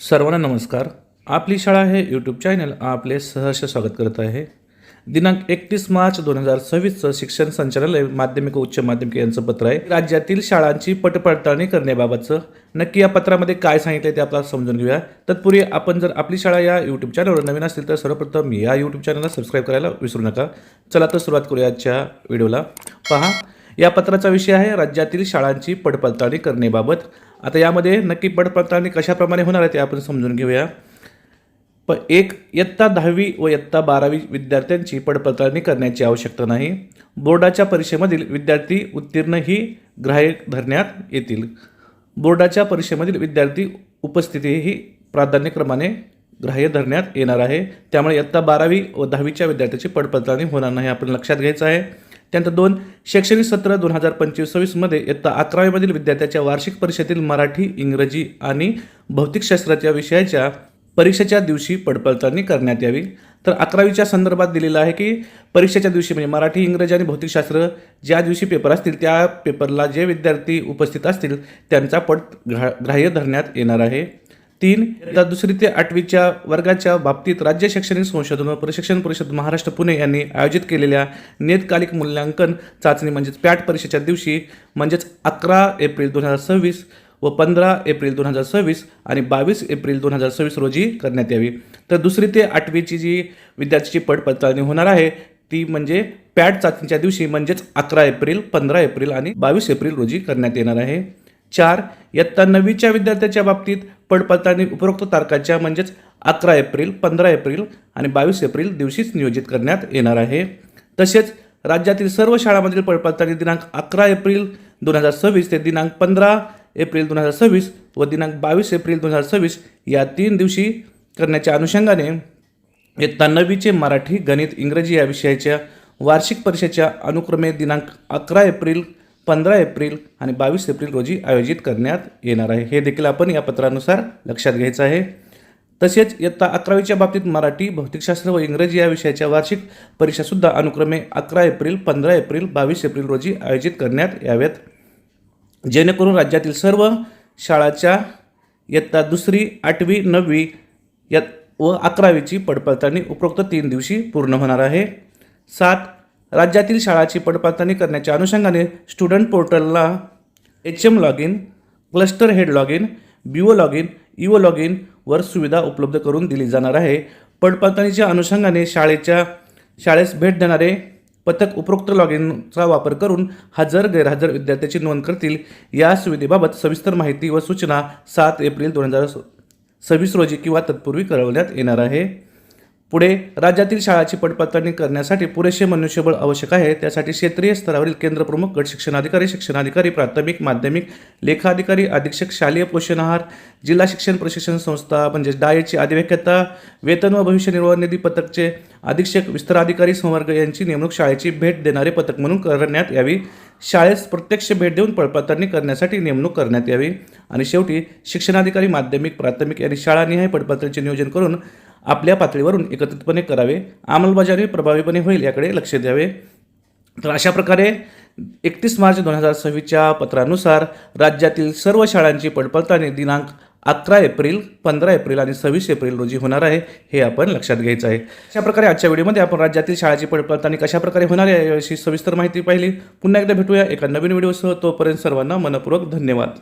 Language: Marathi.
सर्वांना नमस्कार. आपली शाळा हे यूट्यूब चॅनल आपले सहर्ष स्वागत करत आहे. दिनांक 31 मार्च 2026 शिक्षण संचालनालय माध्यमिक व उच्च माध्यमिक यांचं पत्र आहे. राज्यातील शाळांची पटपडताळणी करण्याबाबतचं नक्की या पत्रामध्ये काय सांगितलं ते आपल्याला समजून घेऊया. तत्पूर्वी आपण जर आपली शाळा या यूट्यूब चॅनलवर नवीन असतील तर सर्वप्रथम या यूट्यूब चॅनलला सबस्क्राईब करायला विसरू नका. चला तर सुरुवात करूया आजच्या व्हिडिओला. पहा, या पत्राचा विषय आहे राज्यातील शाळांची पडताळणी करण्याबाबत. आता यामध्ये नक्की पडताळणी कशाप्रमाणे होणार आहे ते आपण समजून घेऊया. इयत्ता 10वी व इयत्ता 12वी विद्यार्थ्यांची पडताळणी करण्याची आवश्यकता नाही. बोर्डाच्या परीक्षेमधील विद्यार्थी उत्तीर्णही ग्राह्य धरण्यात येतील. बोर्डाच्या परीक्षेमधील विद्यार्थी उपस्थितीही प्राधान्यक्रमाने ग्राह्य धरण्यात येणार आहे. त्यामुळे इयत्ता 12वी व 10वीच्या विद्यार्थ्यांची पडताळणी होणार नाही, आपण लक्षात घ्यायचं आहे. त्यानंतर 2, शैक्षणिक सत्र 2025-26 मध्ये इयत्ता 11वी मधील विद्यार्थ्याच्या वार्षिक परीक्षेतील मराठी, इंग्रजी आणि भौतिकशास्त्राच्या विषयाच्या परीक्षेच्या दिवशी पडताळणी करण्यात यावी. तर 11वीच्या संदर्भात दिलेलं आहे की परीक्षेच्या दिवशी म्हणजे मराठी, इंग्रजी आणि भौतिकशास्त्र ज्या दिवशी पेपर असतील त्या पेपरला जे विद्यार्थी उपस्थित असतील त्यांचा ग्राह्य धरण्यात येणार आहे. 3, इयत्ता 2री ते 8वीच्या वर्गाच्या बाबतीत राज्य शैक्षणिक संशोधन व प्रशिक्षण परिषद महाराष्ट्र पुणे यांनी आयोजित केलेल्या नियतकालिक मूल्यांकन चाचणी म्हणजेच पॅट परीक्षेच्या दिवशी म्हणजेच 11 एप्रिल 2026 व 15 एप्रिल 2026 आणि 22 एप्रिल 2026 रोजी करण्यात यावी. तर 2री ते 8वीची जी विद्यार्थ्याची पडताळणी होणार आहे ती म्हणजे पॅट चाचणीच्या दिवशी म्हणजेच 11 एप्रिल, 15 एप्रिल आणि 22 एप्रिल रोजी करण्यात येणार आहे. 4, इयत्ता 9वीच्या विद्यार्थ्याच्या बाबतीत पडताळणी उपरोक्त तारखाच्या म्हणजेच 11 एप्रिल, 15 एप्रिल आणि 22 एप्रिल दिवशीच नियोजित करण्यात येणार आहे. तसेच राज्यातील सर्व शाळांमधील पडताळणी दिनांक 11 एप्रिल 2026 ते दिनांक 15 एप्रिल 2026 व दिनांक 22 एप्रिल 2026 या 3 दिवशी करण्याच्या अनुषंगाने इयत्ता 9वीचे मराठी, गणित, इंग्रजी या विषयाच्या वार्षिक परीक्षेच्या अनुक्रमे दिनांक 11 एप्रिल, 15 एप्रिल आणि 22 एप्रिल रोजी आयोजित करण्यात येणार आहे. हे देखील आपण या पत्रानुसार लक्षात घ्यायचं आहे. तसेच इयत्ता 11वीच्या बाबतीत मराठी, भौतिकशास्त्र व इंग्रजी या विषयाच्या वार्षिक परीक्षासुद्धा अनुक्रमे 11 एप्रिल, 15 एप्रिल, 22 एप्रिल रोजी आयोजित करण्यात याव्यात. जेणेकरून राज्यातील सर्व शाळांच्या इयत्ता 2री, 8वी, 9वी व 11वीची पडताळणी उपरोक्त 3 दिवशी पूर्ण होणार आहे. 7, राज्यातील शाळाची पडताळणी करण्याच्या अनुषंगाने स्टुडंट पोर्टलला HM log in, cluster head log in, BO log in, EO log in वर सुविधा उपलब्ध करून दिली जाणार आहे. पडताळणीच्या अनुषंगाने शाळेस भेट देणारे पथक उपरोक्त लॉग इनचा वापर करून हजर गैरहजर विद्यार्थ्याची नोंद करतील. या सुविधेबाबत सविस्तर माहिती व सूचना 7 एप्रिल 2026 रोजी किंवा तत्पूर्वी कळवण्यात येणार आहे. पुढे, राज्यातील शाळाची पडताळणी करण्यासाठी पुरेसे मनुष्यबळ आवश्यक आहे. त्यासाठी क्षेत्रीय स्तरावरील केंद्रप्रमुख, गट शिक्षणाधिकारी, प्राथमिक, माध्यमिक, लेखाधिकारी, अधीक्षक, शालेय पोषण आहार, जिल्हा शिक्षण प्रशिक्षण संस्था म्हणजेच डाएची अधिव्याख्याता, वेतन व भविष्य निर्वाह निधी पथकचे अधीक्षक, विस्ताराधिकारी, संवर्ग यांची नेमणूक शाळेची भेट देणारे पथक म्हणून करण्यात यावी. शाळेस प्रत्यक्ष भेट देऊन पडताळणी करण्यासाठी नेमणूक करण्यात यावी. आणि शेवटी, शिक्षणाधिकारी माध्यमिक, प्राथमिक यांनी शाळानिहाय पडताळणीचे नियोजन करून आपल्या पातळीवरून एकत्रितपणे करावे. अंमलबजावणी प्रभावीपणे होईल याकडे लक्ष द्यावे. तर अशा प्रकारे 31 मार्च 2026च्या पत्रानुसार राज्यातील सर्व शाळांची पडताळणी दिनांक 11 एप्रिल, 15 एप्रिल आणि 26 एप्रिल रोजी होणार आहे, हे आपण लक्षात घ्यायचं आहे. अशा प्रकारे आजच्या व्हिडिओमध्ये आपण राज्यातील शाळाची पडताळणी कशाप्रकारे होणार आहे याविषयी सविस्तर माहिती पाहिली. पुन्हा एकदा भेटूया एका नवीन व्हिडिओसह. तोपर्यंत सर्वांना मनपूर्वक धन्यवाद.